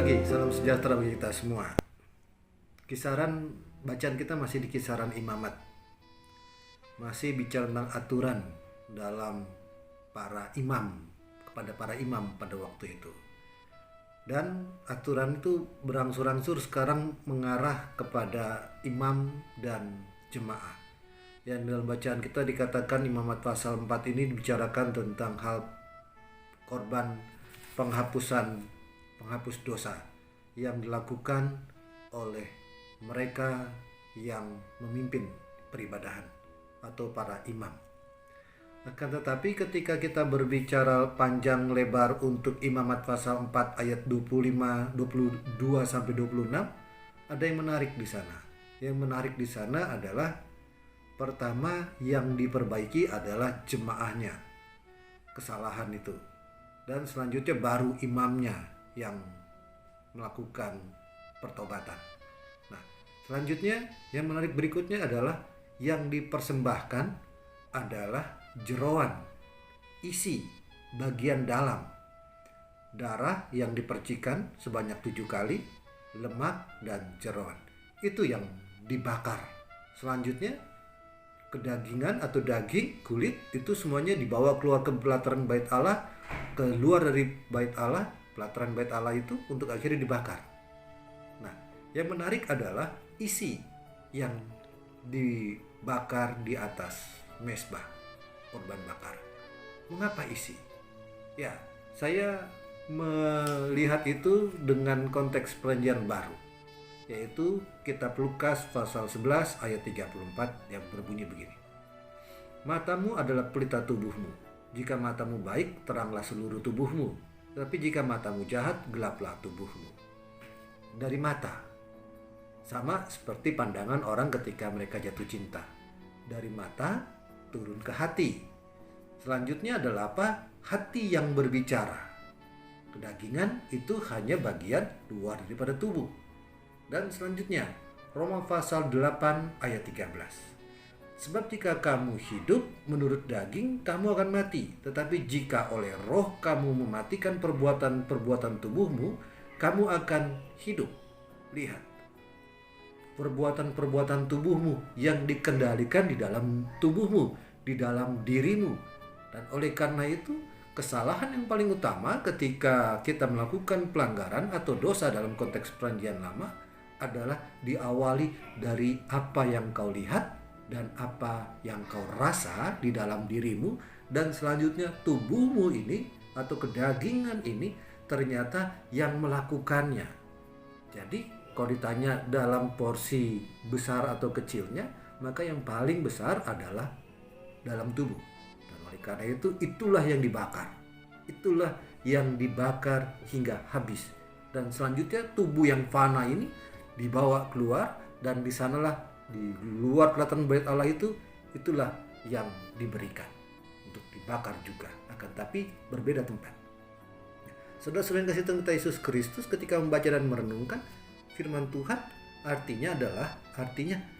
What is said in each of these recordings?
pagi, salam sejahtera bagi kita semua. Kisaran bacaan kita masih di kisaran imamat. Masih bicara tentang aturan dalam para imam, kepada para imam pada waktu itu. Dan aturan itu berangsur-angsur sekarang mengarah kepada imam dan jemaah. Yang dalam bacaan kita dikatakan imamat pasal 4 ini dibicarakan tentang hal korban penghapus dosa yang dilakukan oleh mereka yang memimpin peribadahan atau para imam. Akan tetapi ketika kita berbicara panjang lebar untuk imamat pasal 4 ayat 25, 22 sampai 26, ada yang menarik di sana. Yang menarik di sana adalah pertama yang diperbaiki adalah jemaahnya. Kesalahan itu. Dan selanjutnya baru imamnya yang melakukan pertobatan. Nah, selanjutnya yang menarik berikutnya adalah yang dipersembahkan adalah jeroan, isi, bagian dalam, darah yang dipercikan sebanyak 7 kali, lemak dan jeroan. Itu yang dibakar. Selanjutnya kedagingan atau daging, kulit itu semuanya dibawa keluar ke pelataran bait Allah, keluar dari bait Allah, pelataran bait Allah itu untuk akhirnya dibakar. Nah, yang menarik adalah isi yang dibakar di atas mezbah korban bakar. Mengapa isi? Ya, saya melihat itu dengan konteks perjanjian baru, yaitu kitab Lukas pasal 11 ayat 34 yang berbunyi begini. Matamu adalah pelita tubuhmu. Jika matamu baik, teranglah seluruh tubuhmu. Tapi jika matamu jahat, gelaplah tubuhmu. Dari mata. Sama seperti pandangan orang ketika mereka jatuh cinta. Dari mata turun ke hati. Selanjutnya adalah apa? Hati yang berbicara. Kedagingan itu hanya bagian luar daripada tubuh. Dan selanjutnya, Roma pasal 8 ayat 13. Sebab jika kamu hidup menurut daging, kamu akan mati. Tetapi jika oleh roh kamu mematikan perbuatan-perbuatan tubuhmu, kamu akan hidup. Lihat, perbuatan-perbuatan tubuhmu yang dikendalikan di dalam tubuhmu, di dalam dirimu. Dan oleh karena itu, kesalahan yang paling utama ketika kita melakukan pelanggaran atau dosa dalam konteks perjanjian lama adalah diawali dari apa yang kau lihat dan apa yang kau rasa di dalam dirimu, dan selanjutnya tubuhmu ini atau kedagingan ini ternyata yang melakukannya. Jadi kalau ditanya dalam porsi besar atau kecilnya, maka yang paling besar adalah dalam tubuh. Dan oleh karena itu, itulah yang dibakar. Itulah yang dibakar hingga habis. Dan selanjutnya tubuh yang fana ini dibawa keluar, dan di sanalah di luar pelataran bait Allah itu, itulah yang diberikan untuk dibakar juga, akan tapi berbeda tempat. Saudara-saudara yang kasih Tuhan kita Yesus Kristus, ketika membaca dan merenungkan firman Tuhan, artinya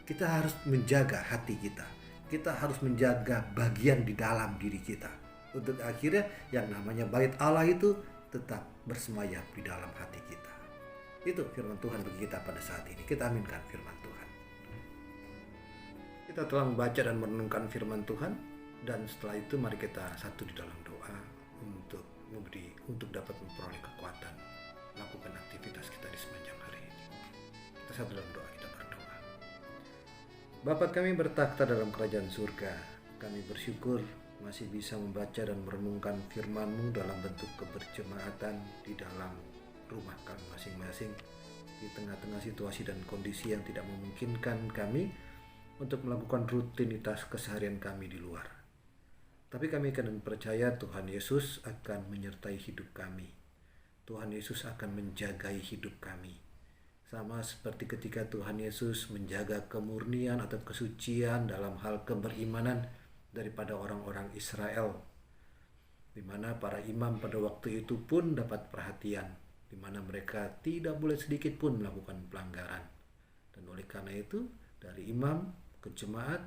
kita harus menjaga hati kita. Kita harus menjaga bagian di dalam diri kita, untuk akhirnya yang namanya bait Allah itu tetap bersemayam di dalam hati kita. Itu firman Tuhan bagi kita pada saat ini. Kita aminkan firman Tuhan. Kita telah membaca dan merenungkan firman Tuhan, dan setelah itu mari kita satu di dalam doa untuk dapat memperoleh kekuatan melakukan aktivitas kita di sepanjang hari ini. Kita satu dalam doa, kita berdoa. Bapa kami bertakhta dalam kerajaan surga, kami bersyukur masih bisa membaca dan merenungkan firman-Mu dalam bentuk keberjemaatan di dalam rumah kami masing-masing, di tengah-tengah situasi dan kondisi yang tidak memungkinkan kami untuk melakukan rutinitas keseharian kami di luar. Tapi kami akan percaya Tuhan Yesus akan menyertai hidup kami. Tuhan Yesus akan menjagai hidup kami. Sama seperti ketika Tuhan Yesus menjaga kemurnian atau kesucian dalam hal keberimanan daripada orang-orang Israel, di mana para imam pada waktu itu pun dapat perhatian, di mana mereka tidak boleh sedikit pun melakukan pelanggaran. Dan oleh karena itu, dari imam ke jemaat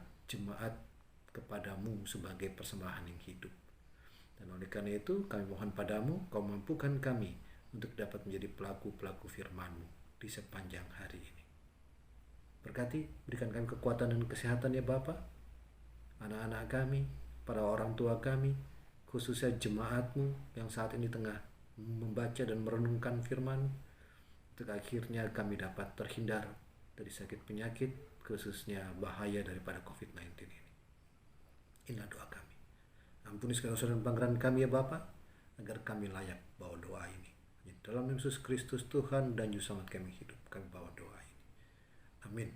kepadamu sebagai persembahan yang hidup. Dan oleh karena itu kami mohon padamu, kau mampukan kami untuk dapat menjadi pelaku-pelaku firman-Mu di sepanjang hari ini. Berkati, berikan kami kekuatan dan kesehatan ya Bapa, anak-anak kami, para orang tua kami, khususnya jemaat-Mu yang saat ini tengah membaca dan merenungkan firman, untuk akhirnya kami dapat terhindar dari sakit penyakit, khususnya bahaya daripada COVID-19 ini. Inilah doa kami. Ampuni segala dosa dan pelanggaran kami ya Bapa, agar kami layak bawa doa ini. Dalam Yesus Kristus Tuhan dan Juru Selamat kami hidup, kami bawa doa ini. Amin.